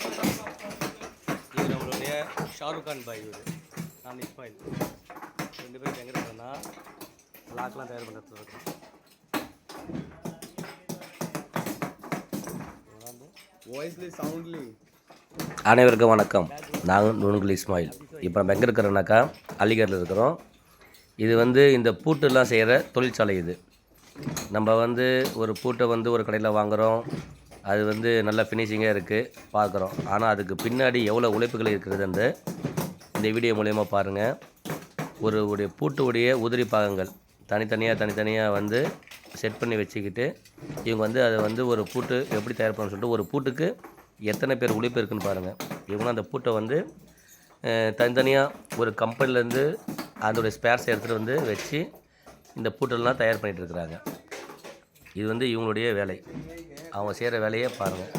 இது நம்மளுடைய ஷாருக் கான் பாய். இது நான் இஸ்மாயில். 2 பேரும் எங்கே இருக்கிறோன்னா லாக்லாம் தயார் பண்ணுறது இருக்கோம். அனைவருக்கும் வணக்கம். நாங்கள் நுணுகுல் இஸ்மாயில். இப்போ நம்ம எங்கே இருக்கிறோன்னாக்கா அலிகரில் இருக்கிறோம். இது இந்த பூட்டெல்லாம் செய்கிற தொழிற்சாலை. இது நம்ம ஒரு பூட்டை ஒரு கடையில் வாங்குகிறோம். அது நல்ல ஃபினிஷிங்காக இருக்குது பார்க்குறோம். ஆனால் அதுக்கு பின்னாடி எவ்வளோ உழைப்புகள் இருக்கிறது இந்த வீடியோ மூலயமா பாருங்கள். ஒரு பூட்டுடைய உதிரி பாகங்கள் தனித்தனியாக செட் பண்ணி வச்சுக்கிட்டு இவங்க அதை ஒரு பூட்டு எப்படி தயார் பண்ணணும்னு சொல்லிட்டு ஒரு பூட்டுக்கு எத்தனை பேர் உழைப்பு இருக்குதுன்னு பாருங்கள். இவங்க அந்த பூட்டை தனித்தனியாக ஒரு கம்பெனிலேருந்து அதோடைய ஸ்பேர்ஸ் எடுத்துகிட்டு வச்சு இந்த பூட்டெல்லாம் தயார் பண்ணிகிட்ருக்குறாங்க. இது இவங்களுடைய வேலை. அவங்க செய்கிற வேலையே பாருங்கள்.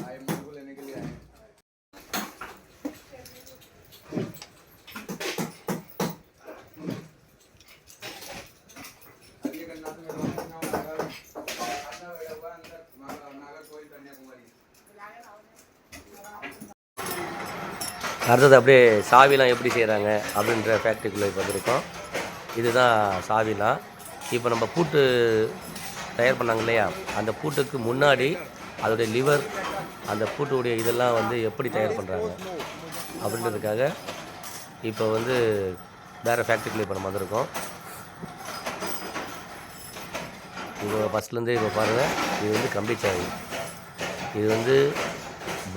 அடுத்தது அப்படியே சாவிலாம் எப்படி செய்கிறாங்க அப்படின்ற ஃபேக்ட்ரிக்குள்ளே வந்திருக்கோம். இதுதான் சாவிலாம். இப்போ நம்ம பூட்டு தயார் பண்ணாங்க இல்லையா, அந்த பூட்டுக்கு முன்னாடி அதோடைய லிவர், அந்த பூட்டுடைய இதெல்லாம் எப்படி தயார் பண்ணுறாங்க அப்படின்றதுக்காக இப்போ வேறு ஃபேக்ட்ரிக்குள்ளே இப்போ நம்ம வந்திருக்கோம். இப்போ ஃபஸ்ட்லேருந்து இப்போ பாருங்கள். இது கம்பி சாவி. இது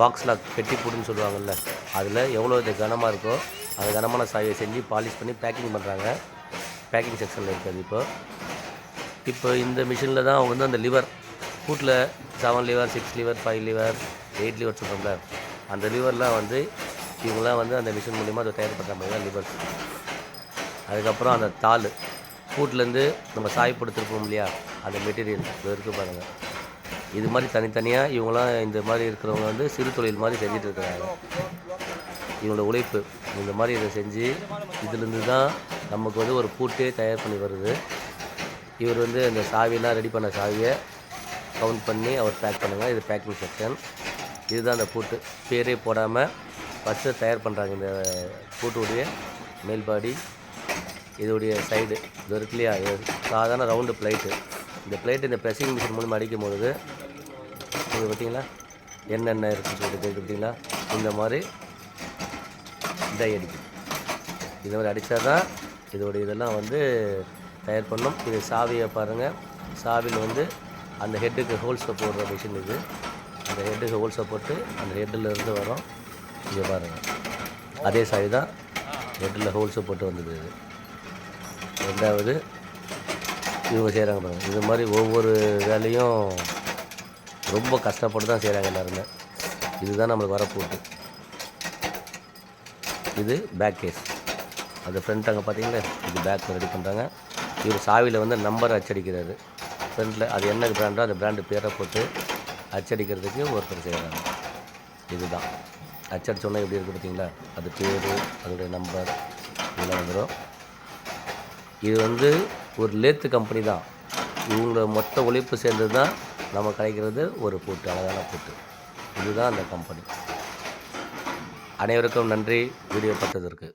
பாக்ஸ் லாக் பெட்டி பூட்டுன்னு சொல்லுவாங்கள்ல, அதில் எவ்வளோ இது கனமாக இருக்கோ அந்த கனமான சாவியை செஞ்சு பாலிஷ் பண்ணி பேக்கிங் பண்ணுறாங்க. பேக்கிங் செக்ஷனில் இருக்குது. இப்போ இந்த மிஷினில் தான் அவங்க அந்த லிவர் பூட்டில் 7 லிவர், 6 லிவர், 5 லிவர், 8 லிவர் சொல்கிறோம்ல, அந்த லிவர்லாம் இவங்களாம் அந்த மிஷின் மூலிமா அதை தயார் பண்ணுற மாதிரி தான் லிவர்ஸ். அதுக்கப்புறம் அந்த தாள் பூட்டிலேருந்து நம்ம சாய் படுத்திருப்போம் இல்லையா, அந்த மெட்டீரியல் இருக்குது பாருங்கள். இது மாதிரி தனித்தனியாக இவங்களாம் இந்த மாதிரி இருக்கிறவங்க சிறு தொழில் மாதிரி செஞ்சுட்டு இருக்கிறாங்க. இவங்களோட உழைப்பு இந்த மாதிரி இதை செஞ்சு இதிலேருந்து தான் நமக்கு ஒரு பூட்டே தயார் பண்ணி வருது. இவர் அந்த சாவியெல்லாம் ரெடி பண்ண சாவியை கவுண்ட் பண்ணி அவர் பேக் பண்ணுங்கள். இது பேக்கிங் செக்ஷன். இதுதான் அந்த பூட்டு. பேரே போடாமல் ஃபஸ்ட்டு தயார் பண்ணுறாங்க. இந்த பூட்டுடைய மேல் பாடி, இதோடைய சைடு இது இருக்கு இல்லையா, இது சாதாரண ரவுண்டு பிளைட்டு. இந்த பிளேட்டு இந்த ப்ரெஸ்ஸிங் மிஷின் மூலமாக அடிக்கும் பொழுது இது பார்த்திங்களா என்னென்ன இருக்குன்னு சொல்லிட்டு பார்த்தீங்களா, இந்த மாதிரி டை அடிக்கும். இந்த மாதிரி அடித்தா தான் இதோடைய இதெல்லாம் தயார் பண்ணணும். இது சாவியை பாருங்கள். சாவியில் அந்த ஹெட்டுக்கு ஹோல்ஸை போடுற மிஷின் இது. அந்த ஹெட்டுக்கு ஹோல்ஸை போட்டு அந்த ஹெட்டில் வரும். இங்கே பாருங்கள், அதே சாவி தான் ஹெட்டில் ஹோல்ஸை போட்டு வந்தது. இது ரெண்டாவது இவங்க செய்கிறாங்க பாருங்கள். இது மாதிரி ஒவ்வொரு வேலையும் ரொம்ப கஷ்டப்பட்டு தான் செய்கிறாங்க எல்லாருமே. இதுதான் நம்மளுக்கு வரப்போகுது. இது பேக் கேஸ். அது ஃப்ரண்ட் அங்கே பார்த்தீங்களா, இது பேக் ரெடி பண்ணுறாங்க. இவர் சாவியில் நம்பர் அச்சடிக்கிறாரு ஃப்ரண்ட்டில். அது என்ன பிராண்டோ அந்த பிராண்டு பேரை போட்டு அச்சடிக்கிறதுக்கு ஒருத்தர் செய்கிறாங்க. இதுதான் அச்சடிச்சோன்னா எப்படி இருக்குது பார்த்தீங்களா, அது பேர், அதோடைய நம்பர் இதெல்லாம் வந்துடும். இது ஒரு லேத்து கம்பெனி தான். இவங்கள மொத்த உழைப்பு சேர்ந்து தான் நம்ம கிடைக்கிறது ஒரு பூட்டு, அழகான பூட்டு. இதுதான் அந்த கம்பெனி. அனைவருக்கும் நன்றி வீடியோ பார்த்ததற்கு.